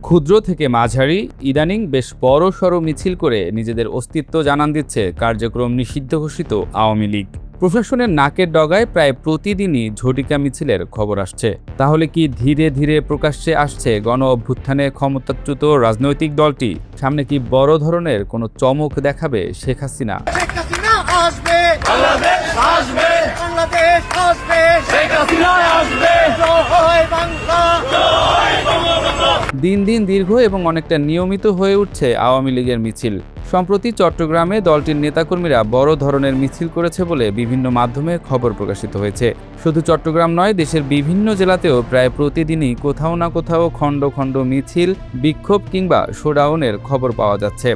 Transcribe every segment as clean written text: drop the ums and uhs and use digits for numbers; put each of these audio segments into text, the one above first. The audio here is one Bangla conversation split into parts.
ক্ষুদ্র থেকে মাঝারি ইদানিং বেশ বড়সড় মিছিল করে নিজেদের অস্তিত্ব জানান দিচ্ছে কার্যক্রম নিষিদ্ধ ঘোষিত আওয়ামী লীগ। প্রশাসনের নাকের ডগায় প্রায় প্রতিদিনই ঝটিকা মিছিলের খবর আসছে। তাহলে কি ধীরে ধীরে প্রকাশ্যে আসছে গণ অভ্যুত্থানে ক্ষমতাচ্যুত রাজনৈতিক দলটি? সামনে কি বড় ধরনের কোনো চমক দেখাবে শেখ হাসিনা? দিন দিন দীর্ঘ এবং অনেকটা নিয়মিত হয়ে উঠছে আওয়ামী লীগের মিছিল। সম্প্রতি চট্টগ্রামে দলটির নেতাকর্মীরা বড় ধরনের মিছিল করেছে বলে বিভিন্ন মাধ্যমে খবর প্রকাশিত হয়েছে। শুধু চট্টগ্রাম নয়, দেশের বিভিন্ন জেলাতেও প্রায় প্রতিদিনই কোথাও না কোথাও খণ্ড খণ্ড মিছিল, বিক্ষোভ কিংবা শোডাউনের খবর পাওয়া যাচ্ছে।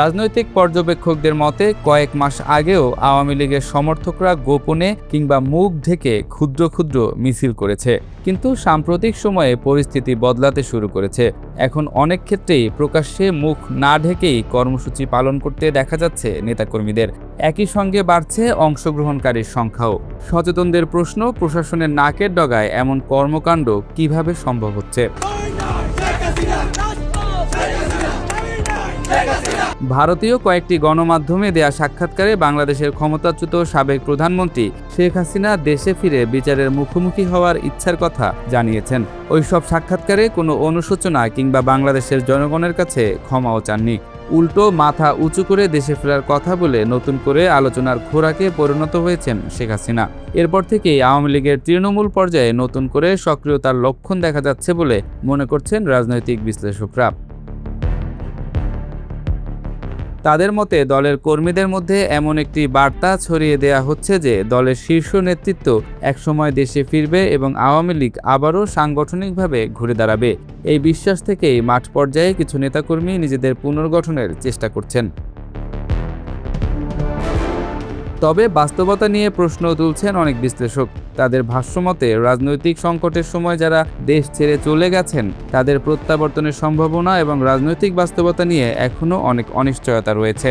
রাজনৈতিক পর্যবেক্ষকদের মতে কয়েক মাস আগেও আওয়ামী লীগের সমর্থকরা গোপনে কিংবা মুখ ঢেকে ক্ষুদ্র ক্ষুদ্র মিছিল করেছে, কিন্তু সাম্প্রতিক সময়ে পরিস্থিতি বদলাতে শুরু করেছে। এখন অনেক ক্ষেত্রেই প্রকাশ্যে মুখ না ঢেকেই কর্মসূচি পালন করতে দেখা যাচ্ছে নেতাকর্মীদের। একই সঙ্গে বাড়ছে অংশগ্রহণকারীর সংখ্যাও। সচেতনদের প্রশ্ন, প্রশাসনের নাকের ডগায় এমন কর্মকাণ্ড কিভাবে সম্ভব হচ্ছে? ভারতীয় কয়েকটি গণমাধ্যমে দেয়া সাক্ষাৎকারে বাংলাদেশের ক্ষমতাচ্যুত সাবেক প্রধানমন্ত্রী শেখ হাসিনা দেশে ফিরে বিচারের মুখোমুখি হওয়ার ইচ্ছার কথা জানিয়েছেন। ওইসব সাক্ষাৎকারে কোনো অনুশোচনা কিংবা বাংলাদেশের জনগণের কাছে ক্ষমাও চাননি। উল্টো মাথা উঁচু করে দেশে ফেরার কথা বলে নতুন করে আলোচনার খোরাকে পরিণত হয়েছেন শেখ হাসিনা। এরপর থেকেই আওয়ামী লীগের তৃণমূল পর্যায়ে নতুন করে সক্রিয়তার লক্ষণ দেখা যাচ্ছে বলে মনে করছেন রাজনৈতিক বিশ্লেষকরা। তাদের মতে দলের কর্মীদের মধ্যে এমন একটি বার্তা ছড়িয়ে দেয়া হচ্ছে যে দলের শীর্ষ নেতৃত্ব একসময় দেশে ফিরবে এবং আওয়ামী লীগ আবারও সাংগঠনিকভাবে ঘুরে দাঁড়াবে। এই বিশ্বাস থেকেই মাঠ পর্যায়ে কিছু নেতাকর্মী নিজেদের পুনর্গঠনের চেষ্টা করছেন। তবে বাস্তবতা নিয়ে প্রশ্ন তুলছেন অনেক বিশ্লেষক। তাদের ভাষ্যমতে রাজনৈতিক সংকটের সময় যারা দেশ ছেড়ে চলে গেছেন তাদের প্রত্যাবর্তনের সম্ভাবনা এবং রাজনৈতিক বাস্তবতা নিয়ে এখনও অনেক অনিশ্চয়তা রয়েছে।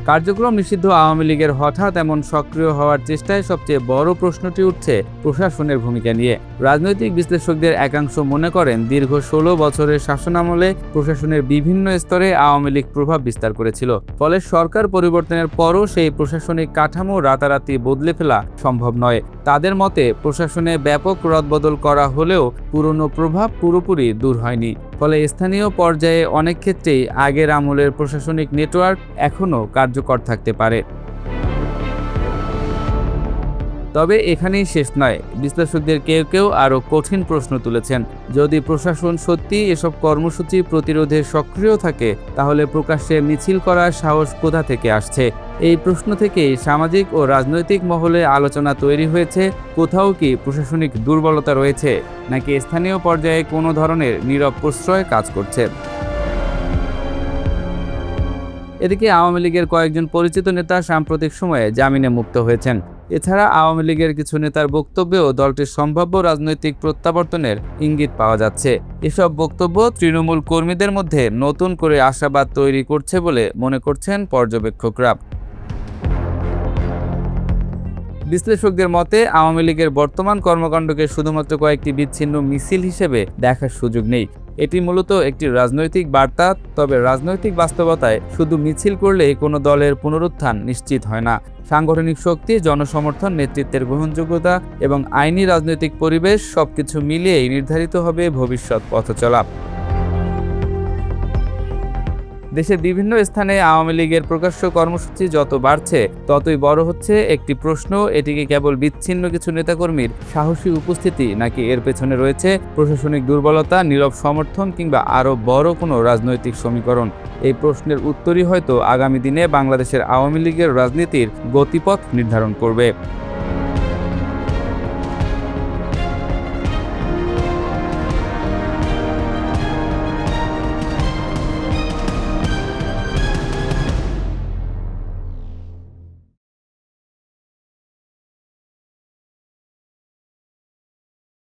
কার্যক্রম নিষিদ্ধ আওয়ামী লীগের হঠাৎ এমন সক্রিয় হওয়ার চেষ্টায় সবচেয়ে বড় প্রশ্নটি উঠছে প্রশাসনের ভূমিকা নিয়ে। রাজনৈতিক বিশ্লেষকদের একাংশ মনে করেন দীর্ঘ 16 বছরের শাসনামলে প্রশাসনের বিভিন্ন স্তরে আওয়ামী লীগ প্রভাব বিস্তার করেছিল। ফলে সরকার পরিবর্তনের পরও সেই প্রশাসনিক কাঠামো রাতারাতি বদলে ফেলা সম্ভব নয়। তাদের মতে প্রশাসনে ব্যাপক রদবদল করা হলেও পুরনো প্রভাব পুরোপুরি দূর হয়নি। ফলে স্থানীয় পর্যায়ে অনেক ক্ষেত্রেই আগের আমলের প্রশাসনিক নেটওয়ার্ক এখনও কার্যকর থাকতে পারে। তবে এখানেই শেষ নয়। বিশ্লেষকদের কেউ কেউ আরও কঠিন প্রশ্ন তুলেছেন। যদি প্রশাসন সত্যি এসব কর্মসূচি প্রতিরোধে সক্রিয় থাকে তাহলে প্রকাশ্যে মিছিল করার সাহস কোথা থেকে আসছে? এই প্রশ্ন থেকেই সামাজিক ও রাজনৈতিক মহলে আলোচনা তৈরি হয়েছে। কোথাও কি প্রশাসনিক দুর্বলতা রয়েছে, নাকি স্থানীয় পর্যায়ে কোনো ধরনের নীরব প্রশ্রয় কাজ করছে? এদিকে আওয়ামী লীগের কয়েকজন পরিচিত নেতা সাম্প্রতিক সময়ে জামিনে মুক্ত হয়েছেন। এছাড়া আওয়ামী লীগের কিছু নেতার বক্তব্যেও দলটির সম্ভাব্য রাজনৈতিক প্রত্যাবর্তনের ইঙ্গিত পাওয়া যাচ্ছে। এসব বক্তব্য তৃণমূল কর্মীদের মধ্যে নতুন করে আশাবাদ তৈরি করছে বলে মনে করছেন পর্যবেক্ষকরা। বিশ্লেষকদের মতে আওয়ামী লীগের বর্তমান কর্মকাণ্ডকে শুধুমাত্র কয়েকটি বিচ্ছিন্ন মিছিল হিসেবে দেখার সুযোগ নেই। এটি মূলত একটি রাজনৈতিক বার্তা। তবে রাজনৈতিক বাস্তবতায় শুধু মিছিল করলেই কোনো দলের পুনরুত্থান নিশ্চিত হয় না। সাংগঠনিক শক্তি, জনসমর্থন, নেতৃত্বের গ্রহণযোগ্যতা এবং আইনি রাজনৈতিক পরিবেশ সবকিছু মিলিয়েই নির্ধারিত হবে ভবিষ্যৎ পথচলা। দেশের বিভিন্ন স্থানে আওয়ামী লীগের প্রকাশ্য কর্মসূচি যত বাড়ছে ততই বড় হচ্ছে একটি প্রশ্ন, এটি কি কেবল বিচ্ছিন্ন কিছু নেতাকর্মীর সাহসী উপস্থিতি, নাকি এর পেছনে রয়েছে প্রশাসনিক দুর্বলতা, নীরব সমর্থন কিংবা আরও বড় কোনো রাজনৈতিক সমীকরণ? এই প্রশ্নের উত্তরই হয়তো আগামী দিনে বাংলাদেশের আওয়ামী লীগের রাজনীতির গতিপথ নির্ধারণ করবে।